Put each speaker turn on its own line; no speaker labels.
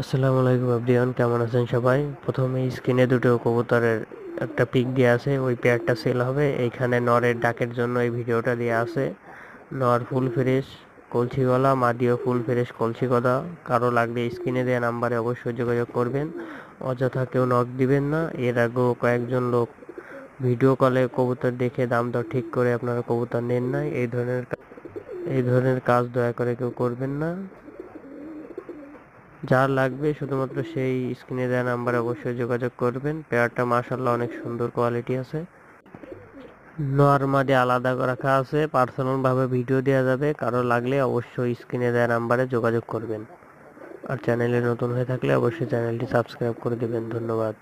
আসসালামু আলাইকুম এভরিওয়ান, কেমন আছেন সবাই? প্রথমে স্ক্রিনে দুটো কবুতরের একটা পিক দিয়ে আছে, ওই পেয়ারটা সেল হবে। এইখানে নরের ডাকের জন্য এই ভিডিওটা দেওয়া আছে। নর ফুল ফ্রেশ কলসি গলা, মাদিও ফুল ফ্রেশ কলসি গলা। কারো লাগলে স্ক্রিনে দেওয়া নাম্বারে অবশ্যই যোগাযোগ করবেন, অযথা কেউ নক দিবেন না। এর আগেও কয়েকজন লোক ভিডিও কলে কবুতর দেখে দাম দর ঠিক করে আপনারা কবুতর নেন নাই। এই ধরনের কাজ দয়া করে কেউ করবেন না। যার লাগবে শুধুমাত্র সেই স্ক্রিনে দেওয়া নাম্বারে অবশ্যই যোগাযোগ করবেন। পেয়ারটা মাশাআল্লাহ অনেক সুন্দর কোয়ালিটি আছে। নর মাদি আলাদা রাখা আছে, পার্সোনাল ভাবে ভিডিও দেওয়া যাবে। কারো লাগলে অবশ্যই স্ক্রিনে দেওয়া নাম্বারে যোগাযোগ করবেন। আর চ্যানেলে নতুন হয়ে থাকলে অবশ্যই চ্যানেলটি সাবস্ক্রাইব করে দিবেন। ধন্যবাদ।